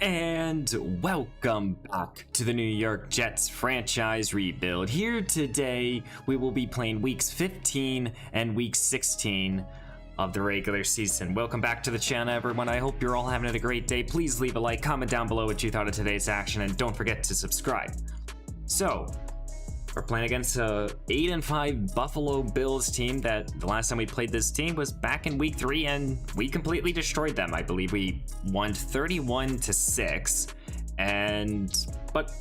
And welcome back to the New York Jets franchise rebuild. Here today, we will be playing weeks 15 and week 16 of the regular season. Welcome back to the channel, everyone. I hope you're all having a great day. Please leave a like, comment down below what you thought of today's action, and don't forget to subscribe. So, we're playing against a 8-5 Buffalo Bills team that the last time we played this team was back in week 3, and we completely destroyed them. I believe we won 31-6, but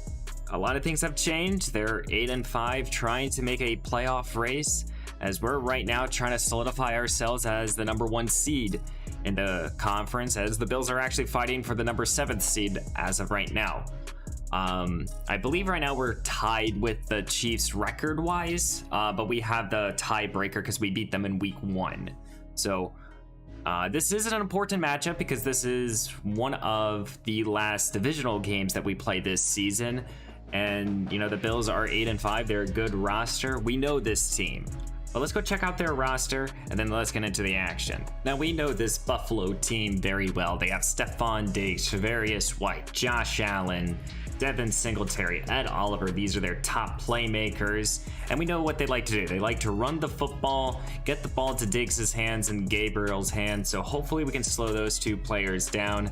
a lot of things have changed. They're 8-5, trying to make a playoff race, as we're right now trying to solidify ourselves as the #1 seed in the conference, as the Bills are actually fighting for the #7 seed as of right now. I believe right now we're tied with the Chiefs record-wise, but we have the tiebreaker because we beat them in week 1. So this is an important matchup because this is one of the last divisional games that we played this season. And, you know, the Bills are 8-5. They're a good roster. We know this team. But let's go check out their roster, and then let's get into the action. Now, we know this Buffalo team very well. They have Stephon Diggs, Tre'Davious White, Josh Allen, Devin Singletary, Ed Oliver. These are their top playmakers, and we know what they like to do. They like to run the football, get the ball to Diggs' hands and Gabriel's hands, so hopefully we can slow those two players down.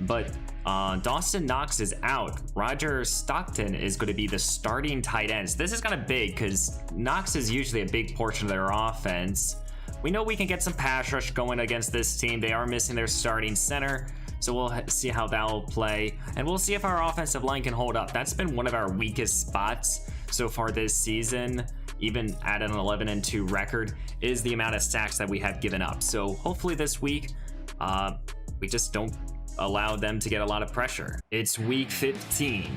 But Dawson Knox is out. Roger Stockton is going to be the starting tight ends. This is kind of big because Knox is usually a big portion of their offense. We know we can get some pass rush going against this team. They are missing their starting center, so we'll see how that will play. And we'll see if our offensive line can hold up. That's been one of our weakest spots so far this season, even at an 11-2 record, is the amount of sacks that we have given up. So hopefully this week, we just don't allow them to get a lot of pressure. It's week 15.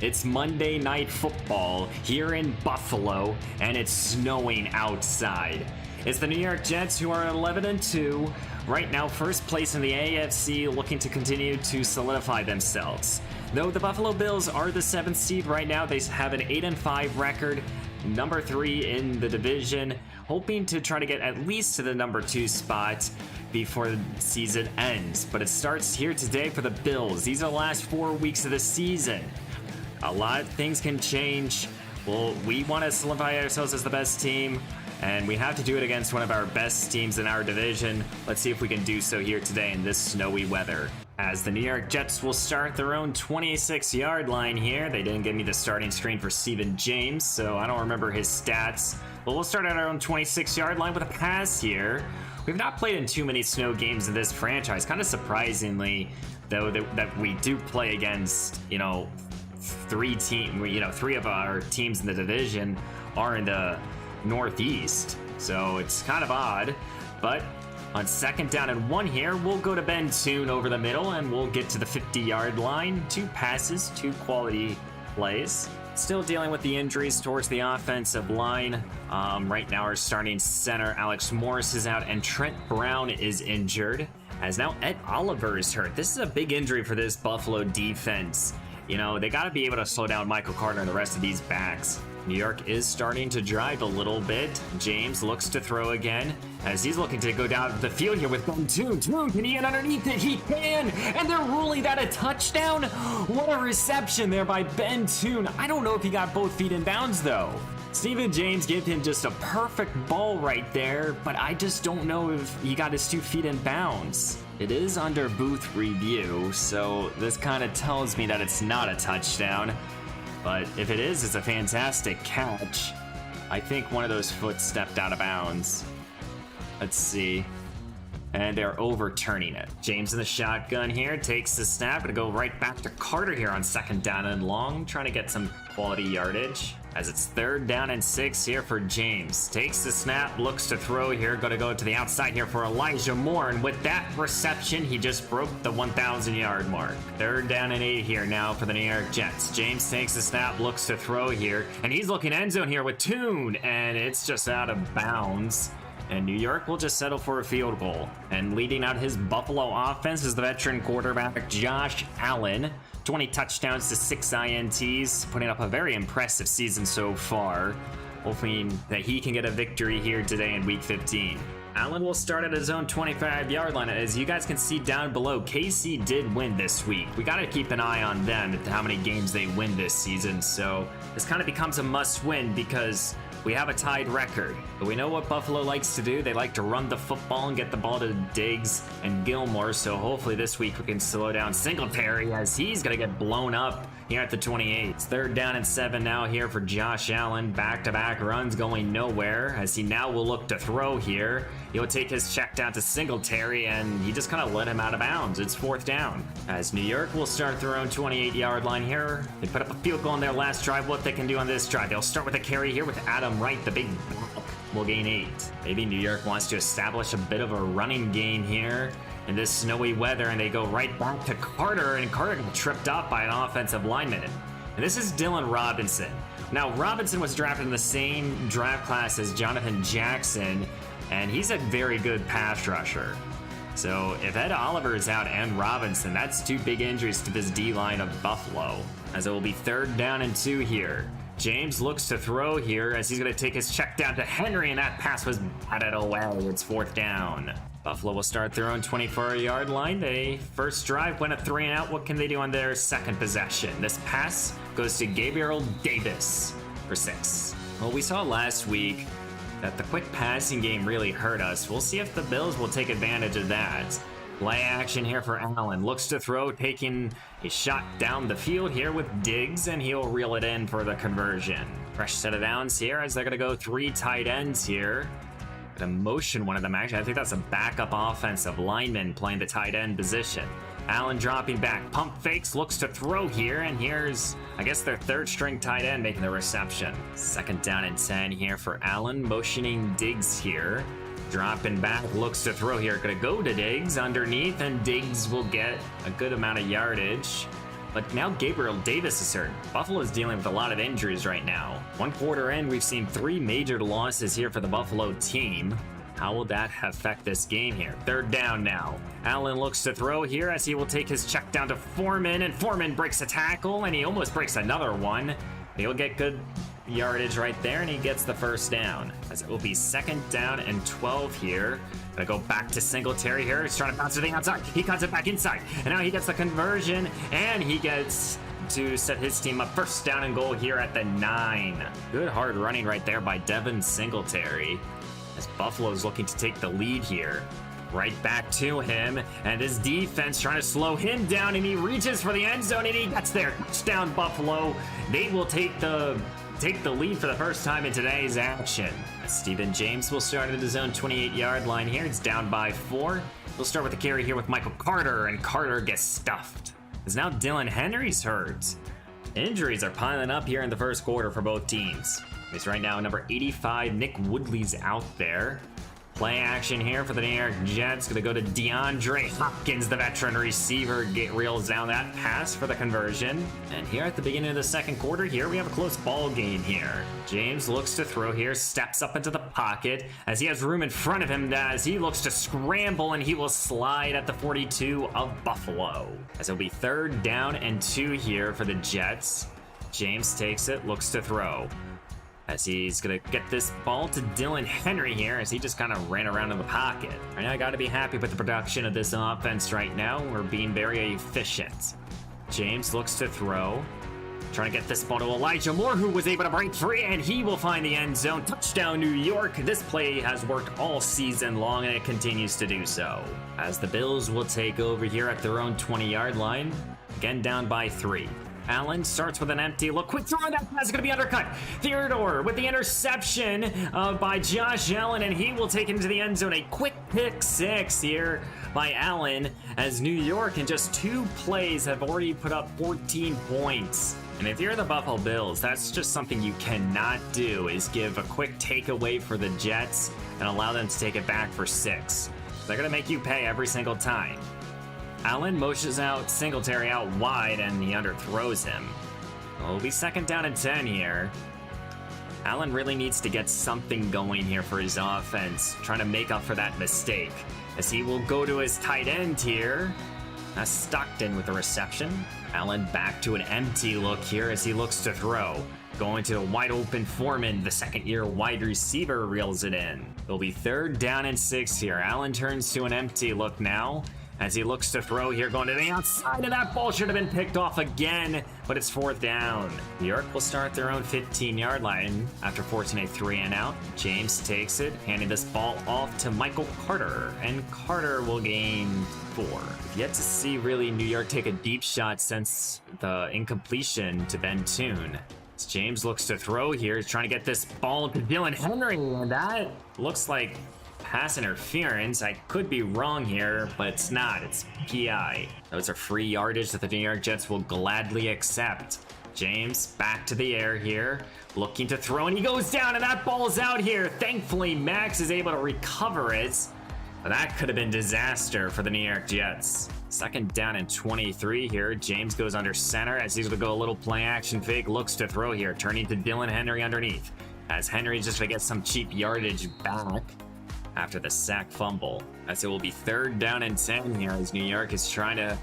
It's Monday Night Football here in Buffalo, and it's snowing outside. It's the New York Jets, who are 11-2, right now first place in the AFC, looking to continue to solidify themselves. Though the Buffalo Bills are the 7th seed right now, they have an 8-5 record, #3 in the division, hoping to try to get at least to the #2 spot before the season ends. But it starts here today for the Bills. These are the last 4 weeks of the season. A lot of things can change. Well, we want to solidify ourselves as the best team, and we have to do it against one of our best teams in our division. Let's see if we can do so here today in this snowy weather. As the New York Jets will start their own 26-yard line here. They didn't give me the starting screen for Steven James, so I don't remember his stats. But we'll start at our own 26-yard line with a pass here. We've not played in too many snow games in this franchise, kind of surprisingly, though, that we do play against, you know, three of our teams in the division are in the Northeast. So it's kind of odd, but on 2nd down and 1 here, we'll go to Ben Toon over the middle, and we'll get to the 50-yard line. 2 passes, 2 quality plays. Still dealing with the injuries towards the offensive line. Right now, our starting center, Alex Morris, is out, and Trent Brown is injured, as now Ed Oliver is hurt. This is a big injury for this Buffalo defense. You know, they got to be able to slow down Michael Carter and the rest of these backs. New York is starting to drive a little bit. James looks to throw again, as he's looking to go down the field here with Ben Toon. Toon, can he get underneath it? He can! And they're ruling that a touchdown? What a reception there by Ben Toon. I don't know if he got both feet in bounds, though. Steven James gave him just a perfect ball right there, but I just don't know if he got his 2 feet in bounds. It is under booth review, so this kind of tells me that it's not a touchdown. But if it is, it's a fantastic catch. I think one of those foot stepped out of bounds. Let's see. And they're overturning it. James in the shotgun here, takes the snap, and go right back to Carter here on 2nd down and long, trying to get some quality yardage. As it's 3rd down and 6 here for James. Takes the snap, looks to throw here, gonna go to the outside here for Elijah Moore, and with that reception, he just broke the 1,000-yard mark. 3rd down and 8 here now for the New York Jets. James takes the snap, looks to throw here, and he's looking end zone here with Toon, and it's just out of bounds. And New York will just settle for a field goal. And leading out his Buffalo offense is the veteran quarterback Josh Allen. 20 touchdowns to 6 INTs, putting up a very impressive season so far. Hoping that he can get a victory here today in week 15. Allen will start at his own 25-yard line. As you guys can see down below, KC did win this week. We got to keep an eye on them and how many games they win this season. So this kind of becomes a must-win because we have a tied record. But we know what Buffalo likes to do. They like to run the football and get the ball to Diggs and Gilmore. So hopefully this week we can slow down Singletary as he's going to get blown up here at the 28. It's 3rd down and 7 now here for Josh Allen. Back-to-back runs going nowhere as he now will look to throw here. He'll take his check down to Singletary, and he just kind of let him out of bounds. It's 4th down. As New York will start their own 28-yard line here. They put up a field goal on their last drive. What they can do on this drive. They'll start with a carry here with Adam Wright, the big will gain 8. Maybe New York wants to establish a bit of a running game here in this snowy weather, and they go right back to Carter, and Carter got tripped up by an offensive lineman. And this is Dylan Robinson. Now, Robinson was drafted in the same draft class as Jonathan Jackson, and he's a very good pass rusher. So if Ed Oliver is out and Robinson, that's 2 big injuries to this D-line of Buffalo, as it will be 3rd down and 2 here. James looks to throw here as he's going to take his check down to Henry, and that pass was batted away. It's 4th down. Buffalo will start their own 24-yard line. They first drive went a 3 and out. What can they do on their second possession? This pass goes to Gabriel Davis for 6. Well, we saw last week that the quick passing game really hurt us. We'll see if the Bills will take advantage of that. Play action here for Allen. Looks to throw, taking a shot down the field here with Diggs, and he'll reel it in for the conversion. Fresh set of downs here as they're going to go 3 tight ends here. Gonna motion one of them, actually. I think that's a backup offensive lineman playing the tight end position. Allen dropping back, pump fakes, looks to throw here, and here's, I guess, their 3rd string tight end making the reception. 2nd down and 10 here for Allen, motioning Diggs here. Dropping back, looks to throw here. Gonna go to Diggs underneath, and Diggs will get a good amount of yardage. But now Gabriel Davis is hurt. Buffalo is dealing with a lot of injuries right now. 1 quarter in, we've seen 3 major losses here for the Buffalo team. How will that affect this game here? 3rd down now. Allen looks to throw here as he will take his check down to Foreman, and Foreman breaks a tackle, and he almost breaks another one. He'll get good yardage right there, and he gets the 1st down. As it will be 2nd down and 12 here. Gonna go back to Singletary here. He's trying to bounce it to the outside. He cuts it back inside, and now he gets the conversion, and he gets to set his team up 1st down and goal here at the 9. Good hard running right there by Devin Singletary, as Buffalo's looking to take the lead here. Right back to him, and his defense trying to slow him down, and he reaches for the end zone, and he gets there. Touchdown Buffalo. They will take the lead for the first time in today's action. Stephen James will start at his own 28-yard line here. It's down by 4. We'll start with the carry here with Michael Carter, and Carter gets stuffed. As now Dylan Henry's hurt. Injuries are piling up here in the 1st quarter for both teams. It's right now number 85, Nick Woodley's out there. Play action here for the New York Jets. Going to go to DeAndre Hopkins, the veteran receiver, reels down that pass for the conversion. And here at the beginning of the 2nd quarter here, we have a close ball game here. James looks to throw here, steps up into the pocket as he has room in front of him as he looks to scramble, and he will slide at the 42 of Buffalo. As it'll be 3rd down and 2 here for the Jets. James takes it, looks to throw, as he's going to get this ball to Dylan Henry here as he just kind of ran around in the pocket. Right now, I got to be happy with the production of this offense right now. We're being very efficient. James looks to throw, trying to get this ball to Elijah Moore, who was able to break free, and he will find the end zone. Touchdown, New York. This play has worked all season long, and it continues to do so. As the Bills will take over here at their own 20-yard line, again down by 3. Allen starts with an empty look. Quick throw, and that pass is going to be undercut. Theodore with the interception by Josh Allen, and he will take it into the end zone. A quick pick 6 here by Allen, as New York in just 2 plays have already put up 14 points. And if you're the Buffalo Bills, that's just something you cannot do, is give a quick takeaway for the Jets and allow them to take it back for 6. They're going to make you pay every single time. Allen motions out Singletary out wide, and he underthrows him. It'll be 2nd down and 10 here. Allen really needs to get something going here for his offense, trying to make up for that mistake, as he will go to his tight end here. That's Stockton with the reception. Allen back to an empty look here as he looks to throw. Going to the wide open Foreman, the second-year wide receiver reels it in. It'll be 3rd down and 6 here. Allen turns to an empty look now as he looks to throw here, going to the outside, and that ball should have been picked off again, but it's 4th down. New York will start their own 15-yard line after forcing a 3-and-out. James takes it, handing this ball off to Michael Carter, and Carter will gain 4. We've yet to see really New York take a deep shot since the incompletion to Ben Toon. As James looks to throw here, he's trying to get this ball to Dylan Henry, and that looks like pass interference. I could be wrong here, but it's not. It's PI. Those are free yardage that the New York Jets will gladly accept. James back to the air here, looking to throw, and he goes down, and that ball's out here. Thankfully, Max is able to recover it, but that could have been disaster for the New York Jets. 2nd down and 23 here. James goes under center as he's going to go a little play action fake. Looks to throw here, turning to Dylan Henry underneath. As Henry's just going to get some cheap yardage back after the sack fumble. As it will be 3rd down and 10 here as New York is trying to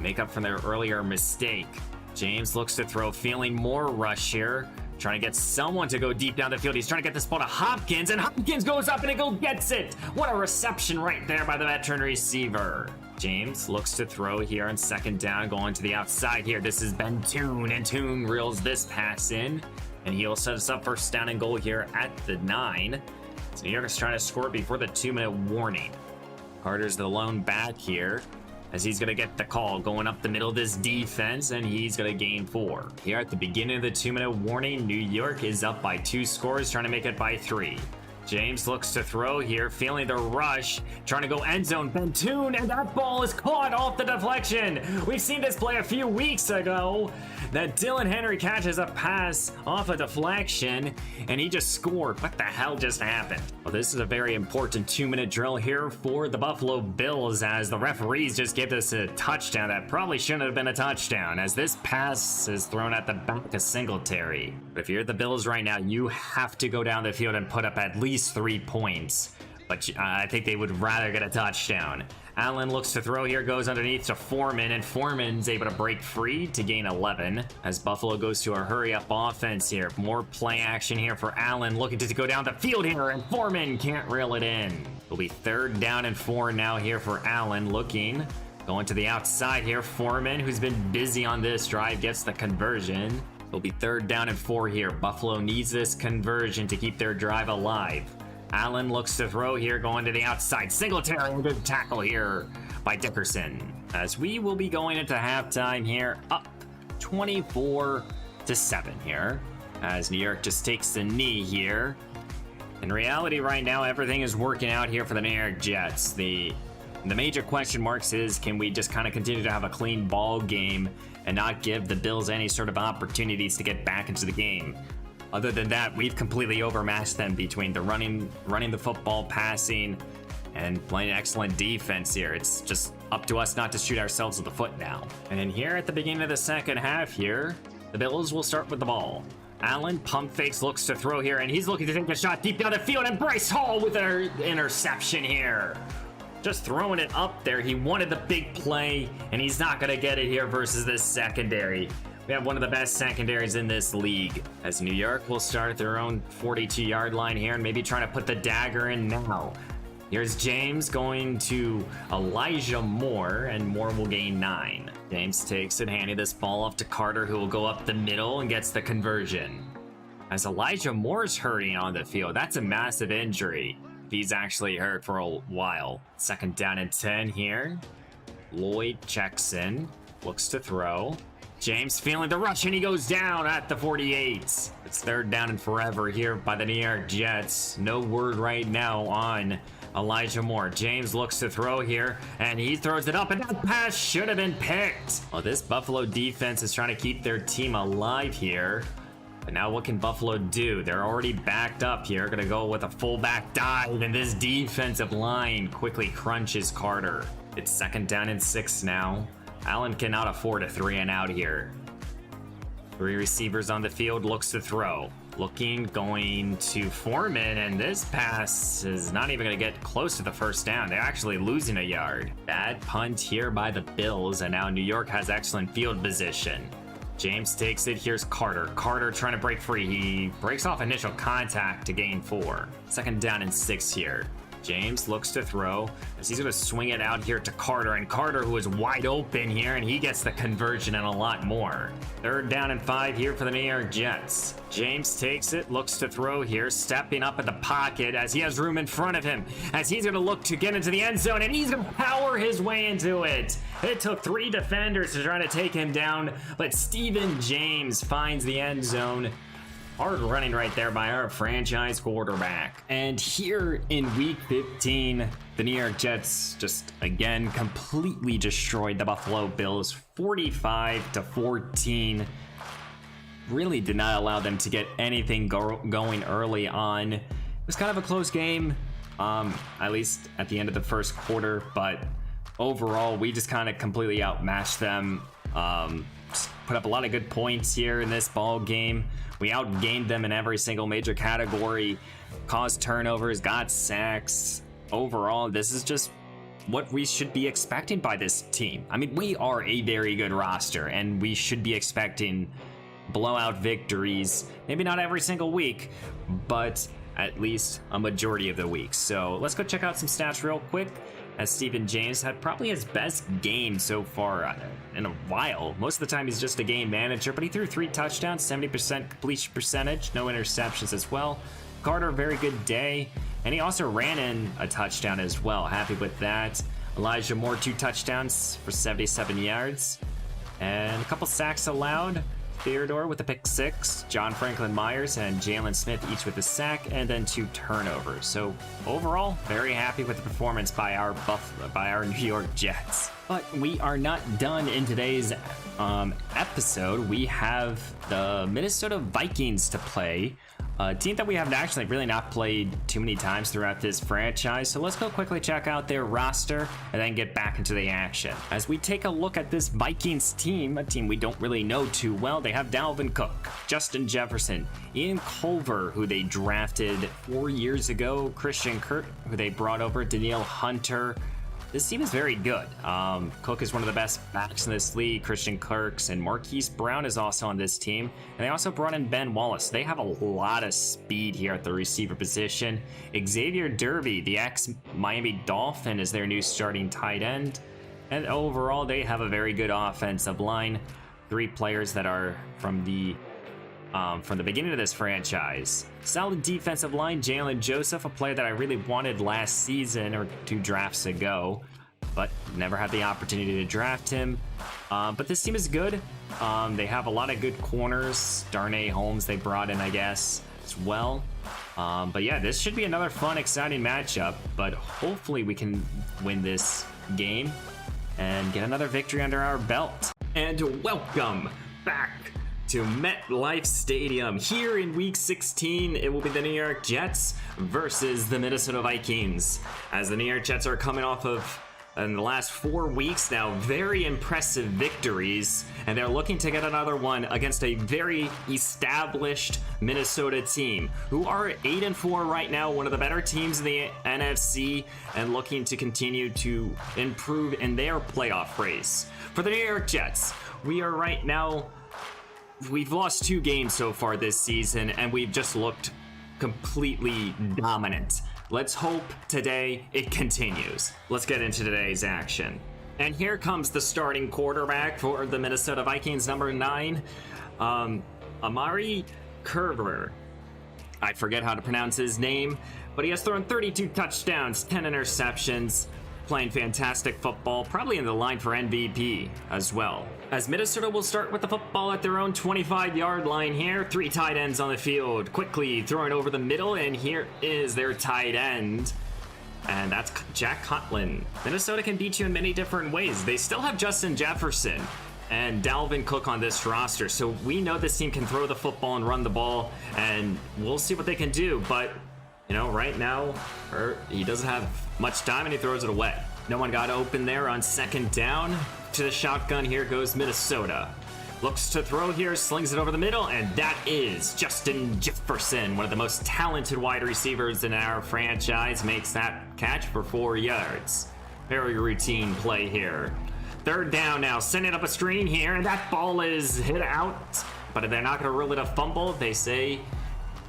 make up for their earlier mistake. James looks to throw, feeling more rush here. Trying to get someone to go deep down the field. He's trying to get this ball to Hopkins, and Hopkins goes up and it gets it. What a reception right there by the veteran receiver. James looks to throw here on 2nd down, going to the outside here. This is Ben Toon, and Toon reels this pass in, and he'll set us up 1st down and goal here at the 9. So New York is trying to score before the 2-minute warning. Carter's the lone back here as he's going to get the call going up the middle of this defense, and he's going to gain 4. Here at the beginning of the 2-minute warning, New York is up by 2 scores, trying to make it by 3. James looks to throw here, feeling the rush, trying to go end zone. Ben Toon, and that ball is caught off the deflection. We've seen this play a few weeks ago, that Dylan Henry catches a pass off a deflection, and he just scored. What the hell just happened? Well, this is a very important 2-minute drill here for the Buffalo Bills, as the referees just gave us a touchdown that probably shouldn't have been a touchdown, as this pass is thrown at the back of Singletary. But if you're the Bills right now, you have to go down the field and put up at least 3 points. But I think they would rather get a touchdown. Allen looks to throw here, goes underneath to Foreman, and Foreman's able to break free to gain 11 as Buffalo goes to a hurry-up offense here. More play action here for Allen, looking to go down the field here, and Foreman can't reel it in. It'll be 3rd down and 4 now here for Allen, looking, going to the outside here. Foreman, who's been busy on this drive, gets the conversion. It'll be 3rd down and 4 here. Buffalo needs this conversion to keep their drive alive. Allen looks to throw here, going to the outside. Singletary, good tackle here by Dickerson. As we will be going into halftime here, up 24-7 here. As New York just takes the knee here. In reality, right now, everything is working out here for the New York Jets. The major question marks is, can we just kind of continue to have a clean ball game and not give the Bills any sort of opportunities to get back into the game? Other than that, we've completely overmatched them between the running the football, passing, and playing excellent defense here. It's just up to us not to shoot ourselves in the foot now. And in here at the beginning of the 2nd half here, the Bills will start with the ball. Allen pump fakes, looks to throw here, and he's looking to take a shot deep down the field, and Bryce Hall with an interception here. Just throwing it up there. He wanted the big play, and he's not going to get it here versus this secondary. We have one of the best secondaries in this league, as New York will start their own 42-yard line here and maybe trying to put the dagger in now. Here's James going to Elijah Moore, and Moore will gain 9. James takes it, handing this ball off to Carter, who will go up the middle and gets the conversion. As Elijah Moore's hurting on the field, that's a massive injury. He's actually hurt for a while. 2nd down and 10 here. Lloyd checks in, looks to throw. James feeling the rush, and he goes down at the 48. It's 3rd down and forever here by the New York Jets. No word right now on Elijah Moore. James looks to throw here, and he throws it up, and that pass should have been picked. Well, this Buffalo defense is trying to keep their team alive here. But now what can Buffalo do? They're already backed up here. Gonna go with a fullback dive, and this defensive line quickly crunches Carter. It's 2nd down and 6 now. Allen cannot afford a 3-and-out here. 3 receivers on the field, looks to throw. going to Foreman, and this pass is not even going to get close to the first down. They're actually losing a yard. Bad punt here by the Bills, and now New York has excellent field position. James takes it. Here's Carter. Carter trying to break free. He breaks off initial contact to gain 4. Second down and 6 here. James looks to throw as he's going to swing it out here to Carter, and Carter, who is wide open here, and he gets the conversion and a lot more. Third down and 5 here for the New York Jets. James takes it, looks to throw here, stepping up in the pocket as he has room in front of him, as he's going to look to get into the end zone, and he's going to power his way into it. It took 3 defenders to try to take him down, but Stephen James finds the end zone. Hard running right there by our franchise quarterback. And here in week 15, the New York Jets just again completely destroyed the Buffalo Bills 45-14. Really did not allow them to get anything going early on. It was kind of a close game, at least at the end of the first quarter, but overall we just kind of completely outmatched them. Put up a lot of good points here in this ball game. We outgained them in every single major category, caused turnovers, got sacks. Overall, this is just what we should be expecting by this team. I mean, we are a very good roster, and we should be expecting blowout victories. Maybe not every single week, but at least a majority of the weeks. So let's go check out some stats real quick. As Stephen James had probably his best game so far in a while. Most of the time he's just a game manager, but he threw 3 touchdowns, 70% completion percentage, no interceptions as well. Carter, very good day, and he also ran in a touchdown as well. Happy with that. Elijah Moore, 2 touchdowns for 77 yards, and a couple sacks allowed. Theodore with a pick 6, John Franklin Myers and Jalen Smith each with a sack, and then 2 turnovers. So overall, very happy with the performance by our New York Jets. But we are not done in today's episode. We have the Minnesota Vikings to play. A team that we have actually really not played too many times throughout this franchise. So let's go quickly check out their roster and then get back into the action. As we take a look at this Vikings team, a team we don't really know too well, they have Dalvin Cook, Justin Jefferson, Ian Culver, who they drafted 4 years ago, Christian Kirk, who they brought over, Danielle Hunter. This team is very good. Cook is one of the best backs in this league. Christian Kirk and Marquise Brown is also on this team. And they also brought in Ben Wallace. They have a lot of speed here at the receiver position. Xavier Derby, the ex-Miami Dolphin, is their new starting tight end. And overall, they have a very good offensive line. 3 players that are from the beginning of this franchise. Solid defensive line, Jalen Joseph, a player that I really wanted last season or 2 drafts ago, but never had the opportunity to draft him. But this team is good. They have a lot of good corners. Darnay Holmes they brought in, I guess, as well. But yeah, this should be another fun, exciting matchup, but hopefully we can win this game and get another victory under our belt. And welcome back to MetLife Stadium. Here in week 16, it will be the New York Jets versus the Minnesota Vikings. As the New York Jets are coming off of, in the last 4 weeks now, very impressive victories, and they're looking to get another one against a very established Minnesota team, who are 8-4 right now, one of the better teams in the NFC, and looking to continue to improve in their playoff race. For the New York Jets, we are right now, we've lost 2 games so far this season, and we've just looked completely dominant. Let's hope today it continues. Let's get into today's action. And here comes the starting quarterback for the Minnesota Vikings, number 9, Amari Kerber. I forget how to pronounce his name, but he has thrown 32 touchdowns, 10 interceptions, playing fantastic football, probably in the line for MVP as well. As Minnesota will start with the football at their own 25-yard line here. 3 tight ends on the field, quickly throwing over the middle, and here is their tight end. And that's Jack Conklin. Minnesota can beat you in many different ways. They still have Justin Jefferson and Dalvin Cook on this roster, so we know this team can throw the football and run the ball, and we'll see what they can do. But, you know, right now, he doesn't have much time, and he throws it away. No one got open there on second down. To the shotgun, here goes Minnesota. Looks to throw here, slings it over the middle, and that is Justin Jefferson, one of the most talented wide receivers in our franchise, makes that catch for 4 yards. Very routine play here. Third down now, sending up a screen here, and that ball is hit out, but they're not going to rule it a fumble. They say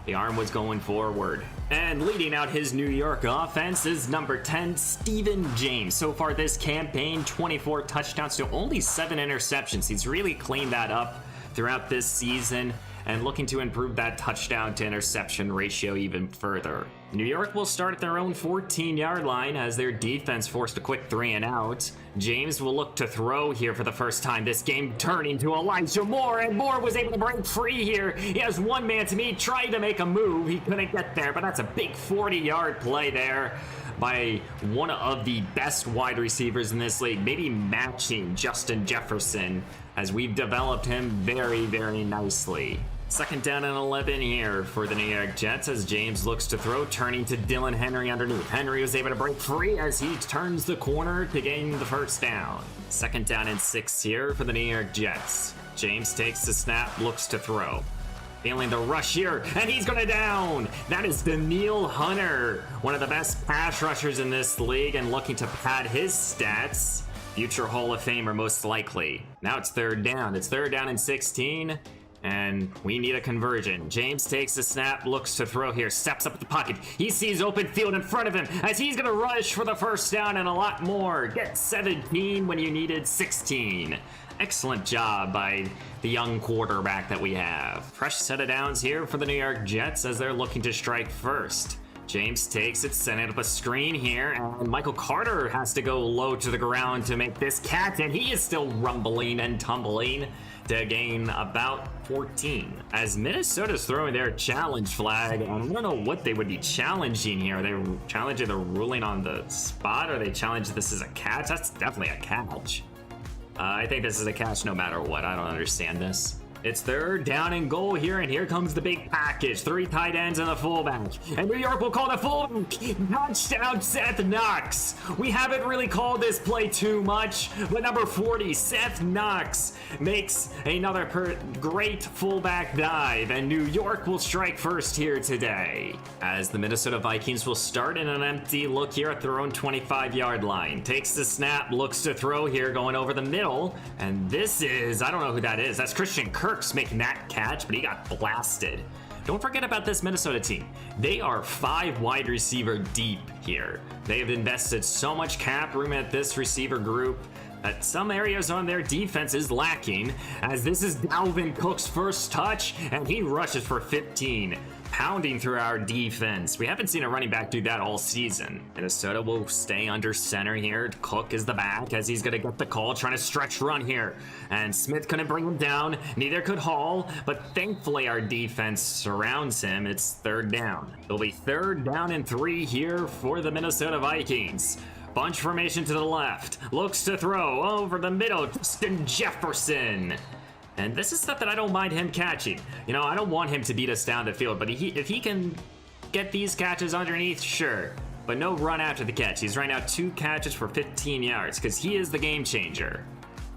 the arm was going forward. And leading out his New York offense is number 10, Steven James. So far this campaign, 24 touchdowns to only 7 interceptions. He's really cleaned that up throughout this season and looking to improve that touchdown to interception ratio even further. New York will start at their own 14-yard line as their defense forced a quick 3 and out. James will look to throw here for the first time this game, turning to Elijah Moore, and Moore was able to break free here. He has one man to meet, tried to make a move. He couldn't get there, but that's a big 40-yard play there by one of the best wide receivers in this league, maybe matching Justin Jefferson, as we've developed him very, very nicely. Second down and 11 here for the New York Jets as James looks to throw, turning to Dylan Henry underneath. Henry was able to break free as he turns the corner to gain the first down. Second down and 6 here for the New York Jets. James takes the snap, looks to throw. Feeling the rush here, and he's going to down. That is Daniil Hunter, one of the best pass rushers in this league and looking to pad his stats. Future Hall of Famer most likely. Now it's third down. It's third down and 16. And we need a conversion. James takes the snap, looks to throw here, steps up the pocket. He sees open field in front of him as he's gonna rush for the first down and a lot more. Get 17 when you needed 16. Excellent job by the young quarterback that we have. Fresh set of downs here for the New York Jets as they're looking to strike first. James takes it, sending up a screen here, and Michael Carter has to go low to the ground to make this catch, and he is still rumbling and tumbling to gain about 14. As Minnesota's throwing their challenge flag, I don't know what they would be challenging here. Are they challenging the ruling on the spot, or they challenge this as a catch? That's definitely a catch. I think this is a catch no matter what. I don't understand this. It's third down and goal here, and here comes the big package. 3 tight ends and a fullback. And New York will call the fullback. Touchdown, Seth Knox. We haven't really called this play too much, but number 40, Seth Knox, makes another great fullback dive, and New York will strike first here today. As the Minnesota Vikings will start in an empty look here at their own 25-yard line. Takes the snap, looks to throw here, going over the middle, and this is, I don't know who that is. That's Christian Kirk making that catch, but he got blasted. Don't forget about this Minnesota team. They are 5 wide receiver deep here. They have invested so much cap room at this receiver group that some areas on their defense is lacking, as this is Dalvin Cook's first touch, and he rushes for 15. Pounding through our defense. We haven't seen a running back do that all season. Minnesota will stay under center here. Cook is the back as he's gonna get the call, trying to stretch run here. And Smith couldn't bring him down, neither could Hall, but thankfully our defense surrounds him. It's third down. It'll be third down and 3 here for the Minnesota Vikings. Bunch formation to the left. Looks to throw over the middle. Justin Jefferson. And this is stuff that I don't mind him catching. You know, I don't want him to beat us down the field, but if he can get these catches underneath, sure. But no run after the catch. He's right now 2 catches for 15 yards because he is the game changer.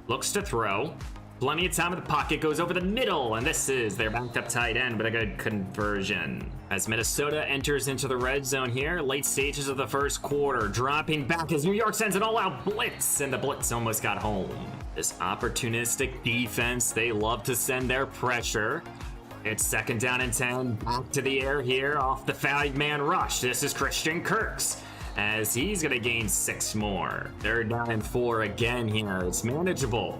Looks to throw. Plenty of time in the pocket, goes over the middle, and this is their backed up tight end, but a good conversion. As Minnesota enters into the red zone here, late stages of the first quarter, dropping back as New York sends an all-out blitz, and the blitz almost got home. This opportunistic defense, they love to send their pressure. It's second down and 10, back to the air here off the 5-man rush. This is Christian Kirks, as he's gonna gain 6 more. Third down and 4 again here, it's manageable.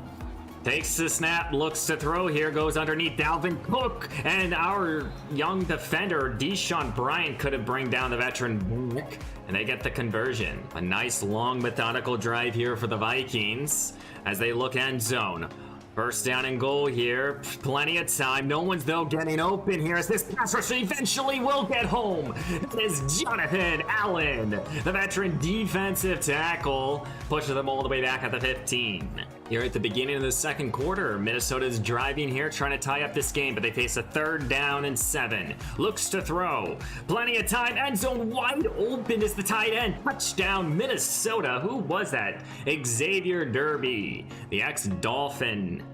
Takes the snap, looks to throw here, goes underneath Dalvin Cook, and our young defender, Deshaun Bryant, couldn't bring down the veteran back, and they get the conversion. A nice, long, methodical drive here for the Vikings as they look end zone. First down and goal here, plenty of time. No one's though getting open here as this pass rush eventually will get home. It is Jonathan Allen, the veteran defensive tackle, pushes them all the way back at the 15. Here at the beginning of the second quarter, Minnesota's driving here, trying to tie up this game, but they face a third down and 7. Looks to throw. Plenty of time. End zone wide open is the tight end. Touchdown, Minnesota. Who was that? Xavier Derby, the ex-Dolphin.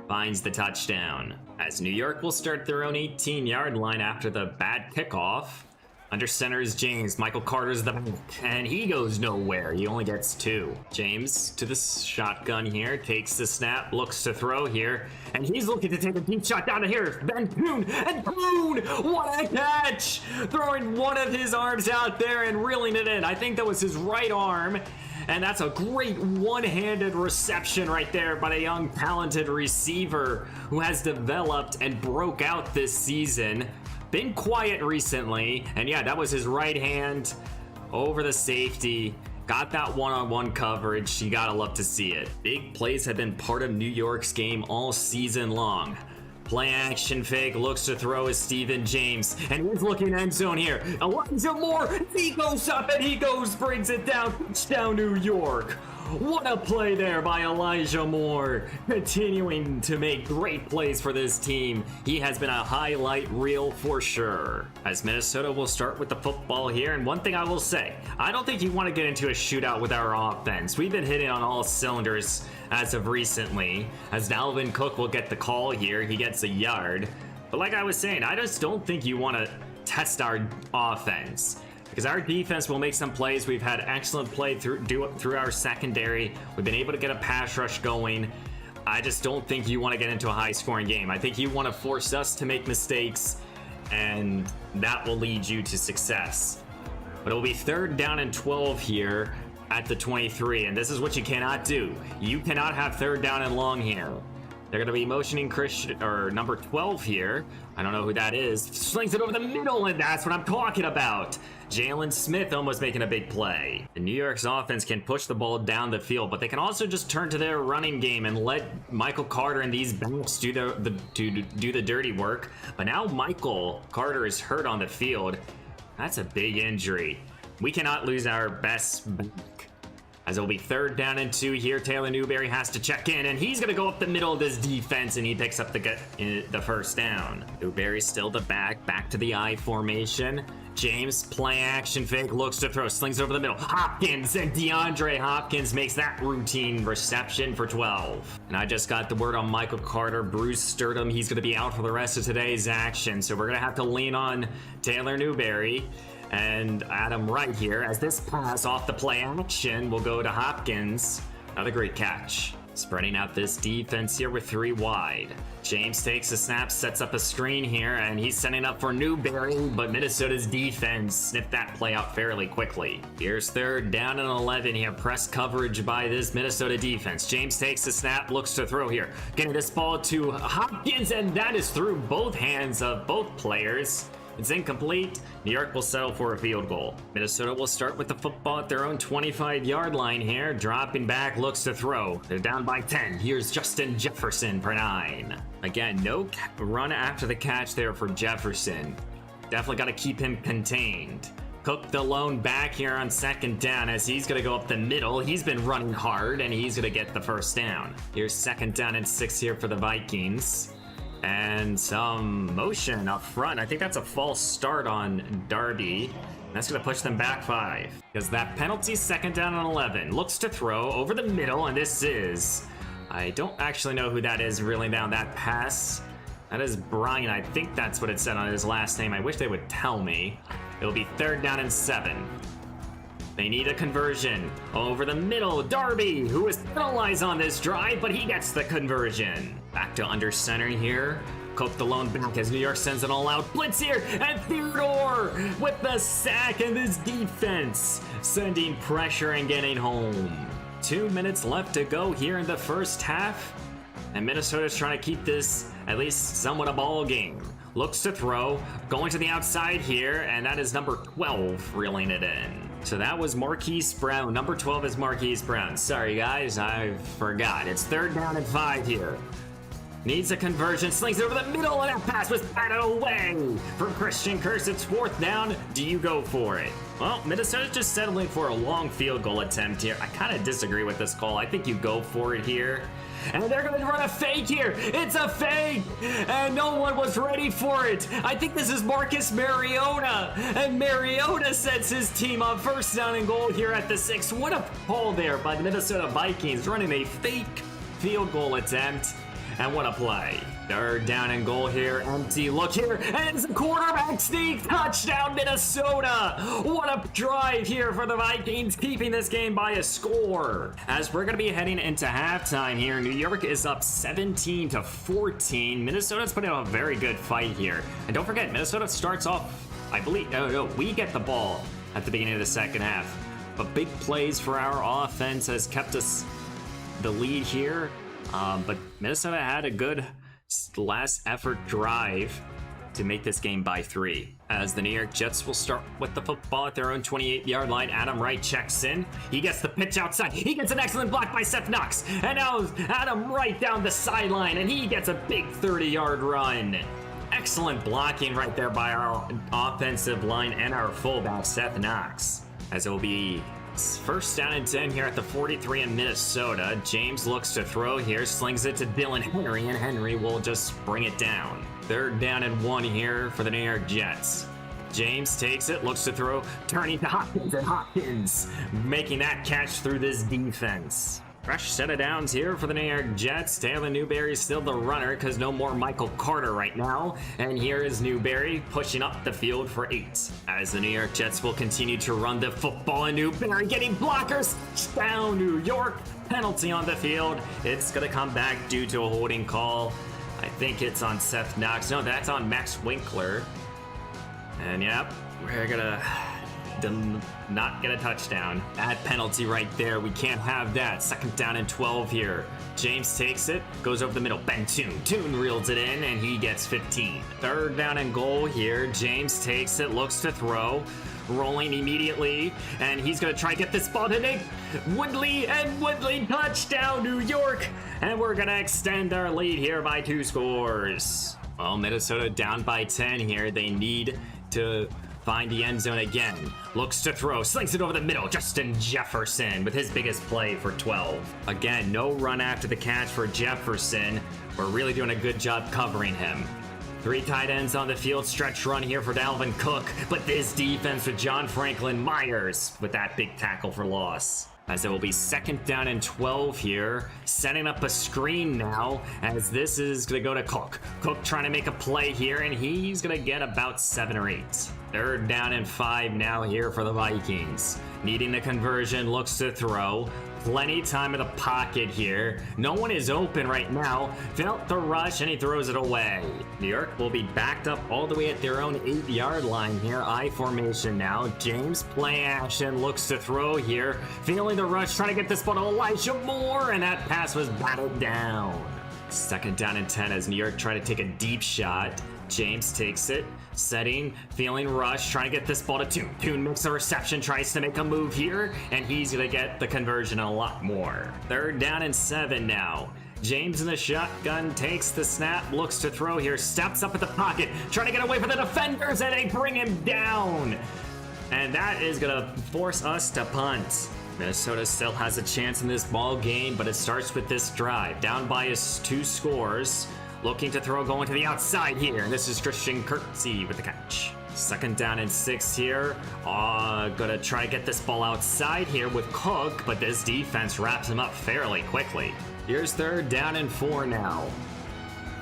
finds the touchdown. As New York will start their own 18-yard line after the bad kickoff. Under center is James. Michael Carter's the back, and he goes nowhere. He only gets 2. James to the shotgun here, takes the snap, looks to throw here, and he's looking to take a deep shot down to here. Ben Poon, and Poon, what a catch! Throwing one of his arms out there and reeling it in. I think that was his right arm. And that's a great one-handed reception right there by the young, talented receiver who has developed and broke out this season. Been quiet recently, and yeah, that was his right hand over the safety. Got that one-on-one coverage. You gotta love to see it. Big plays have been part of New York's game all season long. Play action fake, looks to throw is Steven James, and he's looking end zone here. Elijah Moore, he goes up and he goes, brings it down. Touchdown New York. What a play there by Elijah Moore, continuing to make great plays for this team. He has been a highlight reel for sure. As Minnesota will start with the football here, and one thing I will say, I don't think you want to get into a shootout with our offense. We've been hitting on all cylinders as of recently, as Dalvin Cook will get the call here. He gets a yard. But like I was saying, I just don't think you want to test our offense, because our defense will make some plays. We've had excellent play through our secondary. We've been able to get a pass rush going. I just don't think you want to get into a high-scoring game. I think you want to force us to make mistakes, and that will lead you to success. But it will be 3rd down and 12 here at the 23, and this is what you cannot do. You cannot have 3rd down and long here. They're going to be motioning Christian, or number 12 here. I don't know who that is. Slings it over the middle, and that's what I'm talking about. Jalen Smith almost making a big play. The New York's offense can push the ball down the field, but they can also just turn to their running game and let Michael Carter and these backs do the dirty work. But now Michael Carter is hurt on the field. That's a big injury. We cannot lose our best back. As it'll be 3rd down and 2 here. Taylor Newberry has to check in, and he's going to go up the middle of this defense, and he picks up the 1st down. Newberry still the back to the I formation. James, play action fake, looks to throw, slings over the middle. Hopkins, and DeAndre Hopkins makes that routine reception for 12. And I just got the word on Michael Carter. Bruce Sturdom, he's going to be out for the rest of today's action, so we're going to have to lean on Taylor Newberry and Adam Wright here, as this pass off the play action will go to Hopkins. Another great catch. Spreading out this defense here with 3 wide. James takes a snap, sets up a screen here, and he's setting up for Newberry, but Minnesota's defense sniffed that play out fairly quickly. Here's 3rd down and 11. You have press coverage by this Minnesota defense. James takes a snap, looks to throw here. Getting this ball to Hopkins, and that is through both hands of both players. It's incomplete. New York will settle for a field goal. Minnesota will start with the football at their own 25-yard line here. Dropping back, looks to throw. They're down by 10. Here's Justin Jefferson for 9. Again, no run after the catch there for Jefferson. Definitely got to keep him contained. Cook the lone back here on 2nd down, as he's going to go up the middle. He's been running hard, and he's going to get the 1st down. Here's 2nd down and 6 here for the Vikings. And some motion up front. I think that's a false start on Darby. That's going to push them back 5. Because that penalty, 2nd down and 11. Looks to throw over the middle, and this is... I don't actually know who that is reeling down that pass. That is Brian. I think that's what it said on his last name. I wish they would tell me. It'll be 3rd down and 7. They need a conversion. Over the middle, Darby, who is penalized on this drive, but he gets the conversion. Back to under center here. Cook the lone back as New York sends an all-out blitz here, and Theodore with the sack, and this defense sending pressure and getting home. 2 minutes left to go here in the first half, and Minnesota's trying to keep this at least somewhat a ball game. Looks to throw, going to the outside here, and that is number 12 reeling it in. So that was Marquise Brown. Number 12 is Marquise Brown. Sorry guys, I forgot. It's 3rd down and 5 here. Needs a conversion, slings it over the middle, and that pass was batted away from Christian Kirk. It's 4th down. Do you go for it? Well, Minnesota's just settling for a long field goal attempt here. I kind of disagree with this call. I think you go for it here. And they're going to run a fake here. It's a fake, and no one was ready for it. I think this is Marcus Mariota, and Mariota sets his team up 1st down and goal here at the 6. What a call there by the Minnesota Vikings, running a fake field goal attempt. And what a play. Third down and goal here. Empty look here. And it's a quarterback sneak. Touchdown, Minnesota. What a drive here for the Vikings, keeping this game by a score. As we're going to be heading into halftime here, New York is up 17-14. Minnesota's putting up a very good fight here. And don't forget, Minnesota starts off, I believe, no, we get the ball at the beginning of the second half. But big plays for our offense has kept us the lead here. But Minnesota had a good last effort drive to make this game by 3. As the New York Jets will start with the football at their own 28-yard line. Adam Wright checks in. He gets the pitch outside. He gets an excellent block by Seth Knox. And now Adam Wright down the sideline, and he gets a big 30-yard run. Excellent blocking right there by our offensive line and our fullback, Seth Knox. As it will be first down and 10 here at the 43 in Minnesota. James looks to throw here, slings it to Dylan Henry, and Henry will just bring it down. Third down and 1 here for the New York Jets. James takes it, looks to throw, turning to Hopkins, and Hopkins making that catch through this defense. Fresh set of downs here for the New York Jets. Taylor Newberry's still the runner because no more Michael Carter right now. And here is Newberry pushing up the field for 8. As the New York Jets will continue to run the football, and Newberry getting blockers. Down New York. Penalty on the field. It's going to come back due to a holding call. I think it's on Seth Knox. No, that's on Max Winkler. And yep, we're going to not get a touchdown. Bad penalty right there. We can't have that. Second down and 12 here. James takes it, goes over the middle. Ben Toon reels it in, and he gets 15. Third down and goal here. James takes it, looks to throw, rolling immediately, and he's going to try to get this ball to Nick Woodley, and Woodley touchdown, New York. And we're going to extend our lead here by 2 scores. Well, Minnesota down by 10 here. They need to find the end zone again. Looks to throw, slings it over the middle. Justin Jefferson with his biggest play for 12. Again, no run after the catch for Jefferson. We're really doing a good job covering him. 3 tight ends on the field. Stretch run here for Dalvin Cook. But this defense with John Franklin Myers with that big tackle for loss. As it will be second down and 12 here. Setting up a screen now, as this is going to go to Cook. Cook trying to make a play here, and he's going to get about 7 or 8. Third down and 5 now here for the Vikings. Needing the conversion, looks to throw. Plenty time in the pocket here. No one is open right now. Felt the rush, and he throws it away. New York will be backed up all the way at their own 8-yard line here. I formation now. James play action, looks to throw here. Feeling the rush, trying to get this ball to Elijah Moore, and that pass was batted down. Second down and 10 as New York try to take a deep shot. James takes it, setting, feeling rush, trying to get this ball to Toon. Toon makes a reception, tries to make a move here, and he's going to get the conversion a lot more. Third down and 7 now. James in the shotgun takes the snap, looks to throw here, steps up at the pocket, trying to get away from the defenders, and they bring him down. And that is going to force us to punt. Minnesota still has a chance in this ball game, but it starts with this drive. Down by 2 scores. Looking to throw, going to the outside here. And this is Christian Kirksey with the catch. Second down and 6 here. Gonna try to get this ball outside here with Cook, but this defense wraps him up fairly quickly. Here's third down and 4 now.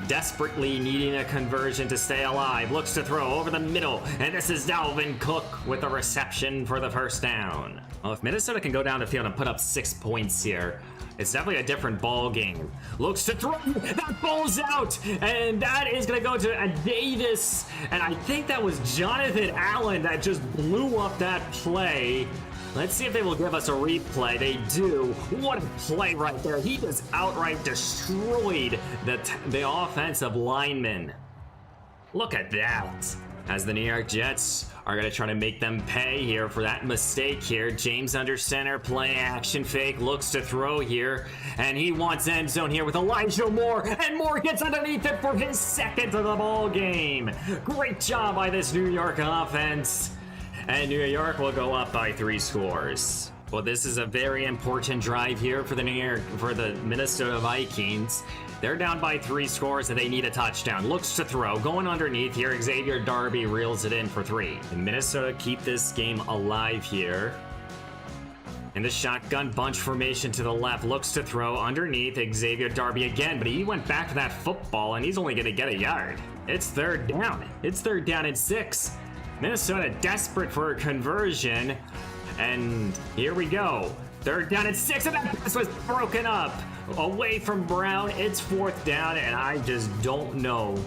Desperately needing a conversion to stay alive. Looks to throw over the middle, and this is Dalvin Cook with a reception for the first down. Well, if Minnesota can go down the field and put up 6 points here, it's definitely a different ball game. Looks to throw, that ball's out, and that is going to go to Davis, and I think that was Jonathan Allen that just blew up that play. Let's see if they will give us a replay. They do. What a play right there. He just outright destroyed the offensive lineman. Look at that. As the New York Jets are going to try to make them pay here for that mistake here. James under center, play action fake, looks to throw here, and he wants end zone here with Elijah Moore, and Moore gets underneath it for his second of the ball game. Great job by this New York offense, and New York will go up by 3 scores. Well, this is a very important drive here for the Minnesota Vikings. They're down by 3 scores and they need a touchdown. Looks to throw, going underneath here. Xavier Darby reels it in for 3. And Minnesota keep this game alive here. In the shotgun bunch formation to the left, looks to throw underneath Xavier Darby again, but he went back for that football, and he's only going to get a yard. It's third down. It's third down and 6. Minnesota desperate for a conversion, and here we go. Third down and 6, and that pass was broken up. Away from Brown, it's fourth down, and I just don't know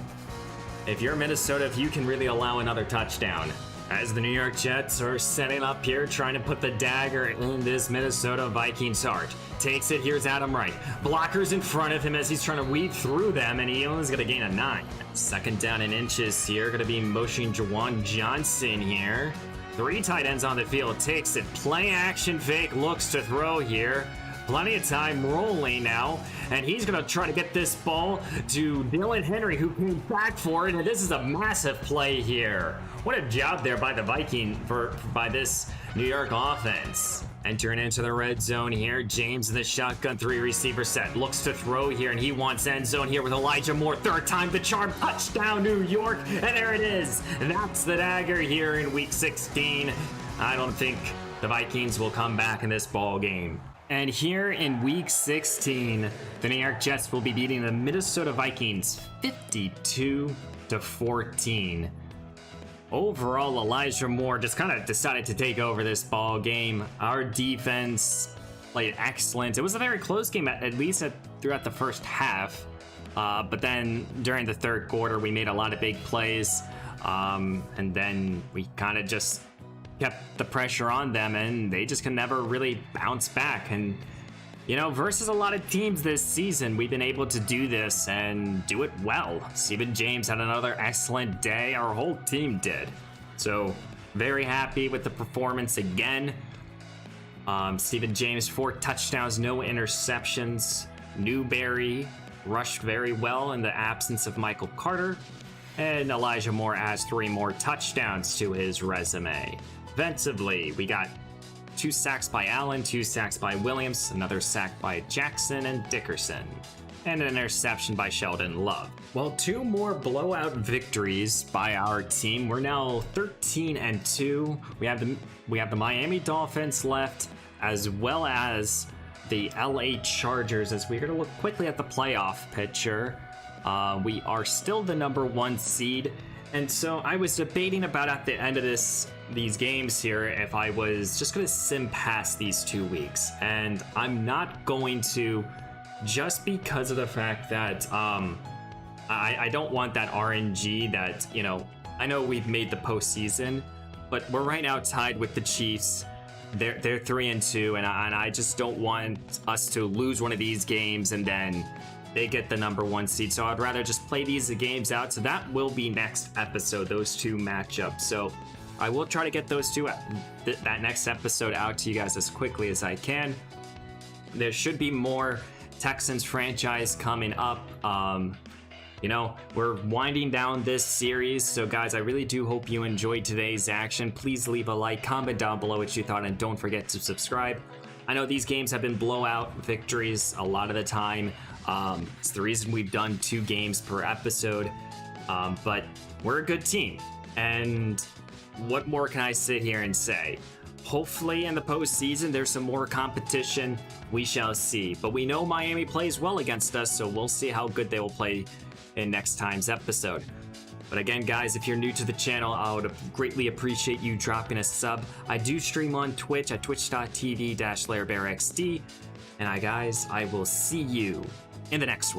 if you're Minnesota, if you can really allow another touchdown. As the New York Jets are setting up here, trying to put the dagger in this Minnesota Vikings heart. Takes it, here's Adam Wright. Blockers in front of him as he's trying to weave through them, and he only's gonna gain a 9. Second down and inches here, gonna be motion Jawan Johnson here. 3 tight ends on the field, takes it, play action fake, looks to throw here. Plenty of time rolling now, and he's going to try to get this ball to Dylan Henry, who came back for it, and this is a massive play here. What a job there by the Viking by this New York offense. Entering into the red zone here, James in the shotgun 3 receiver set, looks to throw here, and he wants end zone here with Elijah Moore. Third time the charm, touchdown New York, and there it is. That's the dagger here in week 16. I don't think the Vikings will come back in this ball game. And here in week 16, the New York Jets will be beating the Minnesota Vikings 52-14. Overall, Elijah Moore just kind of decided to take over this ball game. Our defense played excellent. It was a very close game, at least throughout the first half. But then during the third quarter, we made a lot of big plays. And then we kind of just kept the pressure on them, and they just can never really bounce back. And you know, versus a lot of teams this season, we've been able to do this and do it well. Stephen James had another excellent day. Our whole team did. So very happy with the performance again. Stephen James, 4 touchdowns, no interceptions. Newberry rushed very well in the absence of Michael Carter. And Elijah Moore adds 3 more touchdowns to his resume. Offensively, we got 2 sacks by Allen, 2 sacks by Williams, another sack by Jackson and Dickerson, and an interception by Sheldon Love. Well, 2 more blowout victories by our team. We're now 13-2. We have the Miami Dolphins left, as well as the LA Chargers. As we're going to look quickly at the playoff picture, we are still the number 1 seed. And so I was debating about at the end of these games here if I was just going to sim past these 2 weeks. And I'm not going to, just because of the fact that I don't want that RNG that, you know, I know we've made the postseason, but we're right now tied with the Chiefs. They're 3-2, and I just don't want us to lose one of these games and then they get the number 1 seed. So I'd rather just play these games out. So that will be next episode, those 2 matchups. So I will try to get those 2, that next episode out to you guys as quickly as I can. There should be more Texans franchise coming up. You know, we're winding down this series. So guys, I really do hope you enjoyed today's action. Please leave a like, comment down below what you thought, and don't forget to subscribe. I know these games have been blowout victories a lot of the time. It's the reason we've done 2 games per episode, but we're a good team. And what more can I sit here and say? Hopefully in the postseason, there's some more competition. We shall see. But we know Miami plays well against us, so we'll see how good they will play in next time's episode. But again, guys, if you're new to the channel, I would greatly appreciate you dropping a sub. I do stream on Twitch at twitch.tv/Larrbearxd. And guys, I will see you in the next one.